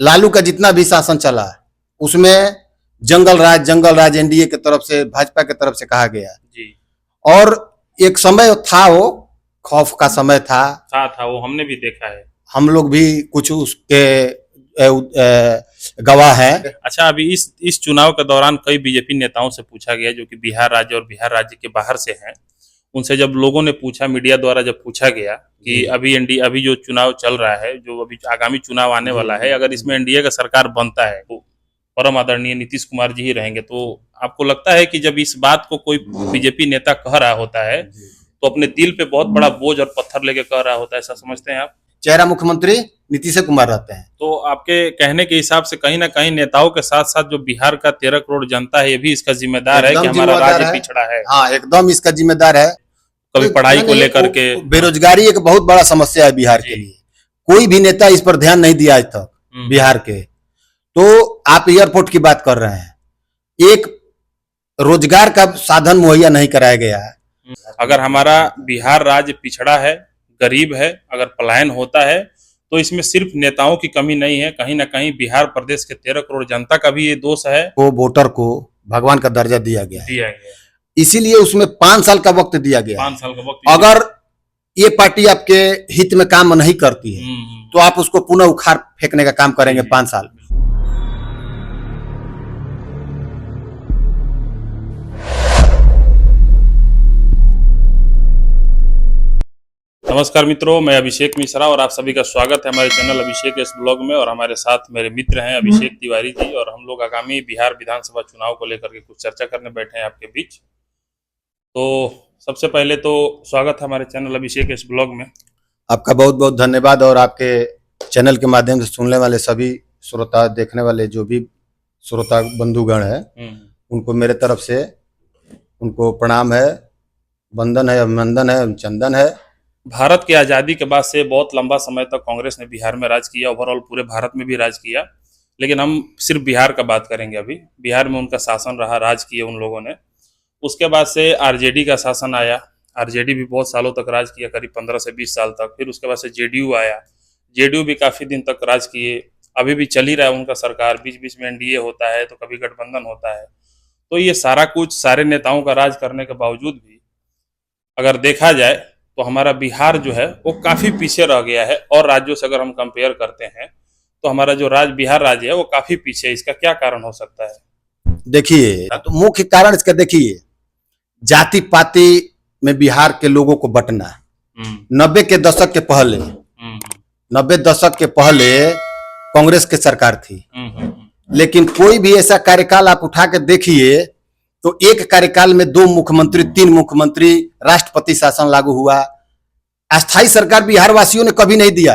लालू का जितना भी शासन चला उसमें जंगल राज एनडीए की तरफ से, भाजपा की तरफ से कहा गया जी। और एक समय था, वो खौफ का समय था वो हमने भी देखा है। हम लोग भी कुछ उसके गवाह हैं। अच्छा, अभी इस चुनाव के दौरान कई बीजेपी नेताओं से पूछा गया जो कि बिहार राज्य और बिहार राज्य के बाहर से हैं, उनसे जब लोगों ने पूछा, मीडिया द्वारा जब पूछा गया कि अभी जो चुनाव चल रहा है, जो अभी आगामी चुनाव आने वाला है, अगर इसमें एनडीए का सरकार बनता है तो परम आदरणीय नीतीश कुमार जी ही रहेंगे, तो आपको लगता है कि जब इस बात को कोई बीजेपी नेता कह रहा होता है तो अपने दिल पे बहुत बड़ा बोझ और पत्थर लेके कह रहा होता है, ऐसा समझते हैं आप? चेहरा मुख्यमंत्री नीतीश कुमार रहते हैं, तो आपके कहने के हिसाब से कहीं ना कहीं नेताओं के साथ साथ जो बिहार का 13 करोड़ जनता है, ये भी इसका जिम्मेदार है कि हमारा राज्य पिछड़ा है। हाँ, एकदम इसका जिम्मेदार है। कभी पढ़ाई को लेकर के बेरोजगारी एक बहुत बड़ा समस्या है बिहार के लिए, कोई भी नेता इस पर ध्यान नहीं दिया आज तक बिहार के। तो आप एयरपोर्ट की बात कर रहे हैं, एक रोजगार का साधन मुहैया नहीं कराया गया है। अगर हमारा बिहार राज्य पिछड़ा है, गरीब है, अगर पलायन होता है तो इसमें सिर्फ नेताओं की कमी नहीं है, कहीं ना कहीं बिहार प्रदेश के 13 करोड़ जनता का भी ये दोष है। वो वोटर को भगवान का दर्जा दिया गया, इसीलिए उसमें 5 साल का वक्त दिया गया। 5 साल का वक्त। अगर ये पार्टी आपके हित में काम नहीं करती है तो आप उसको पुनः उखाड़ फेंकने का काम करेंगे 5 साल। नमस्कार मित्रों, मैं अभिषेक मिश्रा और आप सभी का स्वागत है हमारे चैनल अभिषेक एस ब्लॉग में। और हमारे साथ मेरे मित्र हैं अभिषेक तिवारी जी, और हम लोग आगामी बिहार विधानसभा चुनाव को लेकर के कुछ चर्चा करने बैठे हैं आपके बीच। तो सबसे पहले तो स्वागत है हमारे चैनल अभिषेक एस ब्लॉग में। आपका बहुत बहुत धन्यवाद, और आपके चैनल के माध्यम से सुनने वाले सभी श्रोता, देखने वाले जो भी श्रोता बंधुगण है, उनको मेरे तरफ से उनको प्रणाम है, वंदन है, अभिनंदन है, चंदन है। भारत की आज़ादी के बाद से बहुत लंबा समय तक कांग्रेस ने बिहार में राज किया, ओवरऑल पूरे भारत में भी राज किया, लेकिन हम सिर्फ बिहार का बात करेंगे। अभी बिहार में उनका शासन रहा, राज किए उन लोगों ने। उसके बाद से आरजेडी का शासन आया, आरजेडी भी बहुत सालों तक राज किया, करीब 15 से 20 साल तक। फिर उसके बाद से जेडीयू आया, जेडीयू भी काफ़ी दिन तक राज किए, अभी भी चल ही रहा है उनका सरकार। बीच बीच में एनडीए होता है तो कभी गठबंधन होता है। तो ये सारा कुछ सारे नेताओं का राज करने के बावजूद भी अगर देखा जाए तो हमारा बिहार जो है वो काफ़ी पीछे रह गया है। और राज्यों से अगर हम कंपेयर करते हैं तो हमारा जो बिहार राज्य है वो काफ़ी पीछे है। इसका क्या कारण हो सकता है? देखिए, तो मुख्य कारण इसका देखिए, जाति पाति में बिहार के लोगों को बंटना। 90 के दशक के पहले 90 दशक के पहले कांग्रेस की सरकार थी, लेकिन कोई भी ऐसा कार्यकाल आप उठा के देखिए तो एक कार्यकाल में 2 मुख्यमंत्री, 3 मुख्यमंत्री, राष्ट्रपति शासन लागू हुआ। अस्थायी सरकार बिहार वासियों ने कभी नहीं दिया।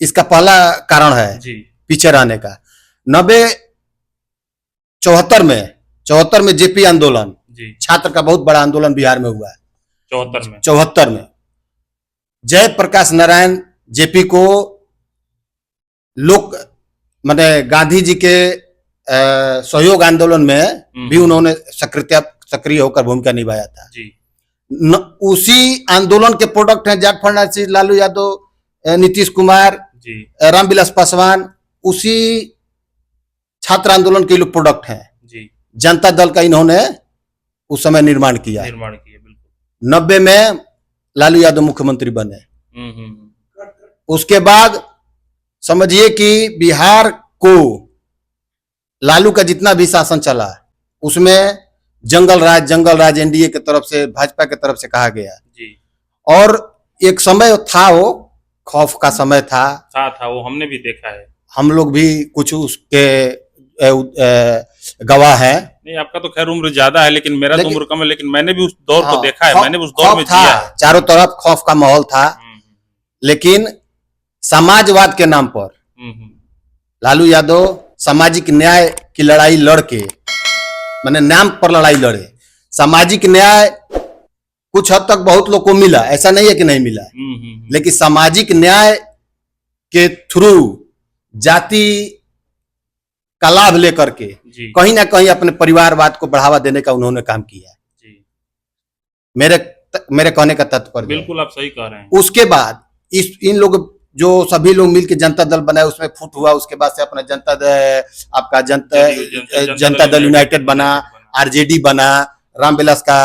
इसका पहला कारण है पीछे रहने का। 74 में जेपी आंदोलन, छात्र का बहुत बड़ा आंदोलन बिहार में हुआ है। 74 में जयप्रकाश नारायण जेपी को लोग माने गांधी जी के सहयोग आंदोलन में भी उन्होंने सक्रिय होकर भूमिका निभाया था। उसी आंदोलन के प्रोडक्ट हैं जॉर्ज फर्नांडिस, लालू यादव, नीतीश कुमार, रामविलास पासवान, उसी छात्र आंदोलन के लोग प्रोडक्ट हैं। जनता दल का इन्होंने उस समय निर्माण किया। बिल्कुल 90 में लालू यादव मुख्यमंत्री बने। उसके बाद समझिए कि बिहार को लालू का जितना भी शासन चला उसमें जंगल राज एनडीए की तरफ से, भाजपा की तरफ से कहा गया और एक समय था, वो खौफ का समय था वो हमने भी देखा है। हम लोग भी कुछ उसके गवाह हैं। नहीं, आपका तो खैर उम्र ज्यादा है, लेकिन मेरा तो उम्र कम है, लेकिन मैंने भी उस दौर को देखा है। मैंने उस दौर में जिया है। चारों तरफ खौफ का माहौल था, लेकिन समाजवाद के नाम पर लालू यादव सामाजिक न्याय की लड़ाई लड़के, माने नाम पर लड़ाई लड़े। सामाजिक न्याय कुछ हद तक बहुत लोग को मिला, ऐसा नहीं है कि नहीं मिला, लेकिन सामाजिक न्याय के थ्रू जाति का लाभ लेकर के कहीं ना कहीं अपने परिवारवाद को बढ़ावा देने का उन्होंने काम किया। मेरे कहने का तात्पर्य बिल्कुल आप सही कह रहे हैं। उसके बाद इन लोग जो सभी लोग मिलकर जनता दल बनाए, उसमें फूट हुआ, उसके बाद से अपना आपका जनता दल यूनाइटेड बना, आरजेडी बना, रामविलास का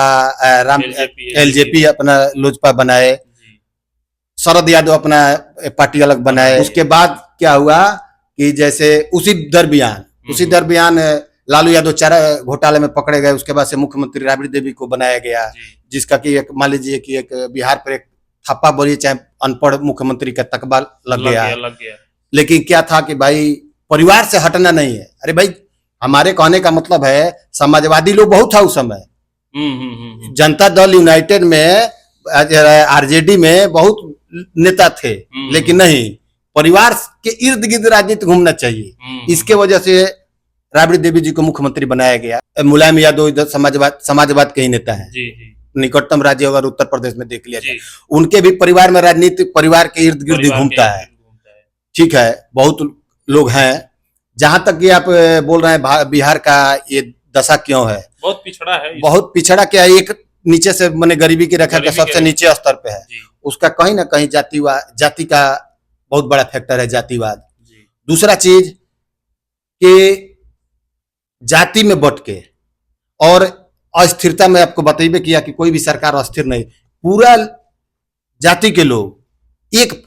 एलजेपी अपना लोजपा बनाए, शरद यादव अपना पार्टी अलग बनाए। उसके बाद क्या हुआ कि जैसे उसी दरमियान लालू यादव चारा घोटाले में पकड़े गए। उसके बाद से मुख्यमंत्री राबड़ी देवी को बनाया गया, जिसका कि एक मान लीजिए कि एक बिहार पर एक थप्पा बोलिए चाहे अनपढ़ मुख्यमंत्री का तकबा लग गया। लेकिन क्या था कि भाई परिवार से हटना नहीं है। अरे भाई हमारे कहने का मतलब है समाजवादी लोग बहुत था उस समय, जनता दल यूनाइटेड में, आरजेडी में बहुत नेता थे, लेकिन नहीं, परिवार के इर्द गिर्द राजनीति घूमना चाहिए। इसके वजह से राबड़ी देवी जी को मुख्यमंत्री बनाया गया। मुलायम यादव इधर समाजवाद के ही नेता है, निकटतम राज्य अगर उत्तर प्रदेश में देख लिया जाए, उनके भी परिवार में राजनीति परिवार के इर्द गिर्द घूमता है। ठीक है, बहुत लोग हैं। जहां तक कि आप बोल रहे हैं बिहार का ये दशा क्यों है, बहुत पिछड़ा है, बहुत पिछड़ा क्या है, एक नीचे से मैंने गरीबी की रेखा के सबसे नीचे स्तर पे है। उसका कहीं ना कहीं जाति का बहुत बड़ा फैक्टर है, जातिवाद। दूसरा चीज कि जाति में बट के और अस्थिरता में आपको बताइए किया कि कोई भी सरकार अस्थिर नहीं, पूरा जाति के लोग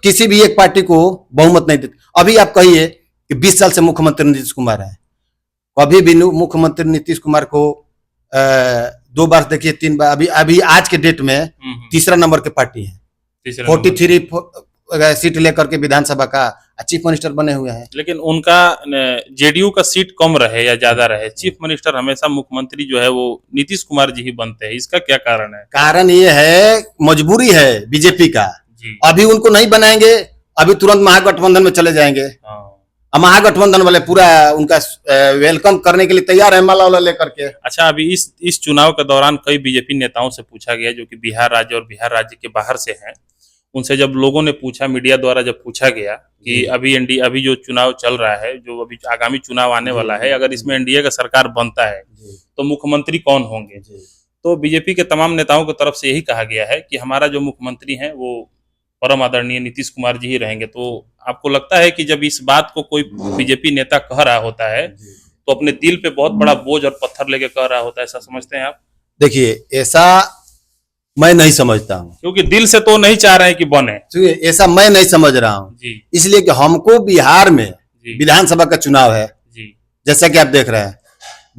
किसी भी एक पार्टी को बहुमत नहीं देते। अभी आप कहिए कि 20 साल से मुख्यमंत्री नीतीश कुमार है, कभी भी मुख्यमंत्री नीतीश कुमार को 2 बार देखिए, 3 बार, अभी आज के डेट में तीसरा नंबर की पार्टी है, 43 सीट लेकर के विधानसभा का चीफ मिनिस्टर बने हुए हैं। लेकिन उनका जेडीयू का सीट कम रहे या ज्यादा रहे, चीफ मिनिस्टर हमेशा मुख्यमंत्री जो है वो नीतीश कुमार जी ही बनते हैं। इसका क्या कारण है? कारण ये है, मजबूरी है बीजेपी का। अभी उनको नहीं बनाएंगे, अभी तुरंत महागठबंधन में चले जाएंगे। महागठबंधन वाले पूरा उनका वेलकम करने के लिए तैयार है, माला वाला लेकर के। अच्छा, अभी इस चुनाव के दौरान कई बीजेपी नेताओं से पूछा गया जो कि बिहार राज्य और बिहार राज्य के बाहर से हैं, उनसे जब लोगों ने पूछा, मीडिया द्वारा जब पूछा गया कि अभी जो चुनाव चल रहा है, जो अभी आगामी चुनाव आने वाला है, अगर इसमें एनडीए का सरकार बनता है तो मुख्यमंत्री कौन होंगे, तो बीजेपी के तमाम नेताओं की तरफ से यही कहा गया है कि हमारा जो मुख्यमंत्री हैं वो परम आदरणीय नीतीश कुमार जी ही रहेंगे। तो आपको लगता है कि जब इस बात को कोई बीजेपी नेता कह रहा होता है तो अपने दिल पे बहुत बड़ा बोझ और पत्थर लेके कह रहा होता है, ऐसा समझते हैं आप? देखिए, ऐसा मैं नहीं समझता हूँ, क्योंकि दिल से तो नहीं चाह रहे हैं कि बने, ऐसा मैं नहीं समझ रहा हूँ। इसलिए कि हमको बिहार में विधानसभा का चुनाव है, जैसा कि आप देख रहे हैं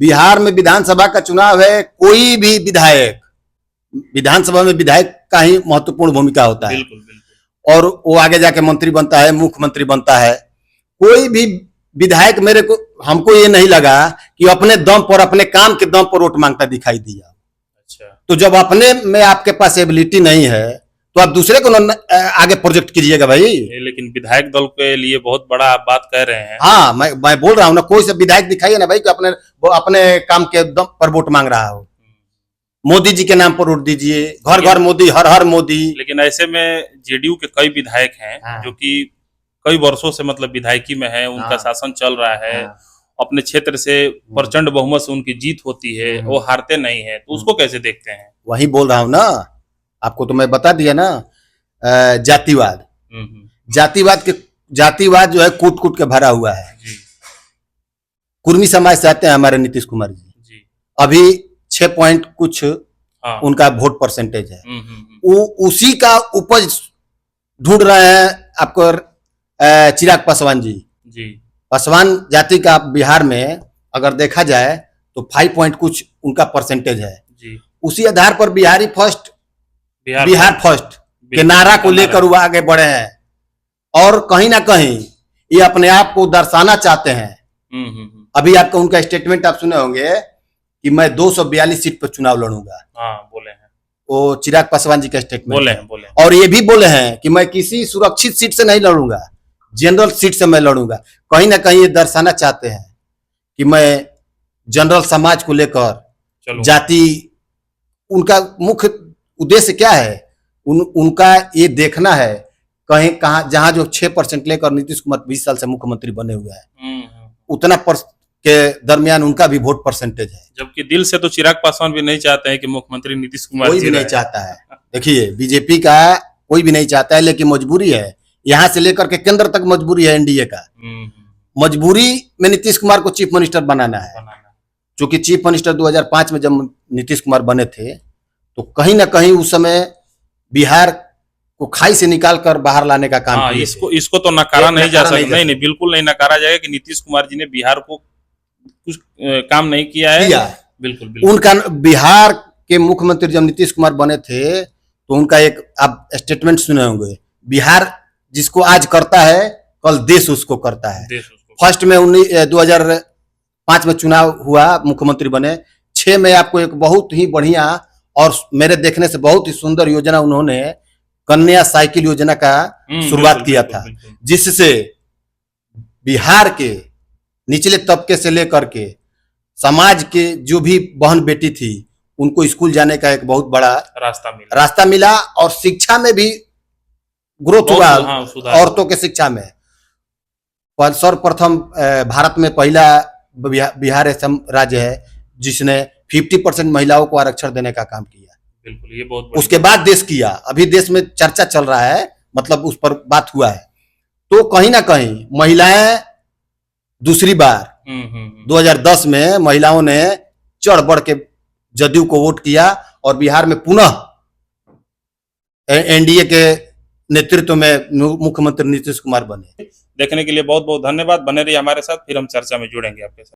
बिहार में विधानसभा का चुनाव है। कोई भी विधायक, विधानसभा में विधायक का ही महत्वपूर्ण भूमिका होता है। बिल्कुल, बिल्कुल। और वो आगे जाके मंत्री बनता है, मुख्यमंत्री बनता है। कोई भी विधायक हमको ये नहीं लगा कि अपने दम पर, अपने काम के दम पर वोट मांगता दिखाई दिया। तो जब अपने में आपके पास एबिलिटी नहीं है तो आप दूसरे को आगे प्रोजेक्ट कीजिएगा भाई। लेकिन विधायक दल के लिए बहुत बड़ा आप बात कह रहे हैं। हाँ, मैं बोल रहा हूँ ना, कोई से विधायक दिखाइए ना भाई कि अपने काम के दम पर वोट मांग रहा हो। मोदी जी के नाम पर वोट दीजिए, घर घर मोदी, हर हर मोदी। लेकिन ऐसे में जेडीयू के कई विधायक हैं जो कि कई वर्षों से मतलब विधायकी में है, उनका शासन चल रहा है, अपने क्षेत्र से प्रचंड बहुमत से उनकी जीत होती है, वो हारते नहीं है, तो उसको कैसे देखते हैं? वही बोल रहा हूँ ना आपको, तो मैं बता दिया ना, जातिवाद। जातिवाद जो है कूट कूट के भरा हुआ है। कुर्मी समाज से आते हैं हमारे नीतीश कुमार जी। अभी 6 पॉइंट कुछ उनका वोट परसेंटेज है। वो उसी का उपज ढूंढ रहे हैं आपको चिराग पासवान जी। पासवान जाति का बिहार में अगर देखा जाए तो 5 पॉइंट कुछ उनका परसेंटेज है। उसी आधार पर बिहार फर्स्ट के नारा को लेकर वो आगे बढ़े हैं और कहीं ना कहीं ये अपने आप को दर्शाना चाहते हैं। अभी आपका उनका स्टेटमेंट आप सुने होंगे कि मैं 242 सीट पर चुनाव लड़ूंगा। बोले हैं वो चिराग पासवान जी का स्टेटमेंट बोले। और ये भी बोले हैं कि मैं किसी सुरक्षित सीट से नहीं लड़ूंगा, जनरल सीट से मैं लड़ूंगा। कहीं ना कहीं ये दर्शाना चाहते हैं कि मैं जनरल समाज को लेकर जाति, उनका मुख्य उद्देश्य क्या है, उनका ये देखना है कहीं कहां जहां जो 6% लेकर नीतीश कुमार 20 साल से मुख्यमंत्री बने हुए हैं, उतना के दरमियान उनका भी वोट परसेंटेज है। जबकि दिल से तो चिराग पासवान भी नहीं चाहते हैं कि मुख्यमंत्री नीतीश कुमार कोई भी नहीं चाहता है। देखिए, बीजेपी का कोई भी नहीं चाहता है, लेकिन मजबूरी है यहाँ से लेकर के केंद्र तक मजबूरी है एनडीए का। मजबूरी में नीतीश कुमार को चीफ मिनिस्टर बनाना है, क्योंकि चीफ मिनिस्टर 2005 में जब नीतीश कुमार बने थे तो कहीं ना कहीं उस समय बिहार को खाई से निकाल कर बाहर लाने का काम किए थे। इसको तो नकारा नहीं जा सकता, नहीं बिल्कुल नहीं नकारा जाएगा कि नीतीश कुमार जी ने बिहार को कुछ काम नहीं किया है। बिल्कुल उनका बिहार के मुख्यमंत्री जब नीतीश कुमार बने थे तो उनका एक आप स्टेटमेंट सुने होंगे, बिहार जिसको आज करता है कल देश उसको करता है। फर्स्ट में 2005 में चुनाव हुआ, मुख्यमंत्री बने, 6 में आपको एक बहुत ही बढ़िया और मेरे देखने से बहुत ही सुंदर योजना उन्होंने कन्या साइकिल योजना का शुरुआत किया था, जिससे बिहार के निचले तबके से लेकर के समाज के जो भी बहन बेटी थी उनको स्कूल जाने का एक बहुत बड़ा रास्ता मिला और शिक्षा में भी ग्रोथ हुआ। औरतों के शिक्षा में सर्वप्रथम भारत में पहला बिहार ऐसा राज्य है जिसने 50% महिलाओं को आरक्षण देने का काम किया। बिल्कुल, ये बहुत उसके बाद देश किया, अभी देश में चर्चा चल रहा है, मतलब उस पर बात हुआ है। तो कहीं ना कहीं महिलाएं दूसरी बार 2010 में महिलाओं ने चढ़ बढ़ के जदयू को वोट किया और बिहार में पुनः एनडीए के नेतृत्व में मुख्यमंत्री नीतीश कुमार बने। देखने के लिए बहुत बहुत धन्यवाद। बने रहिए हमारे साथ, फिर हम चर्चा में जुड़ेंगे आपके साथ।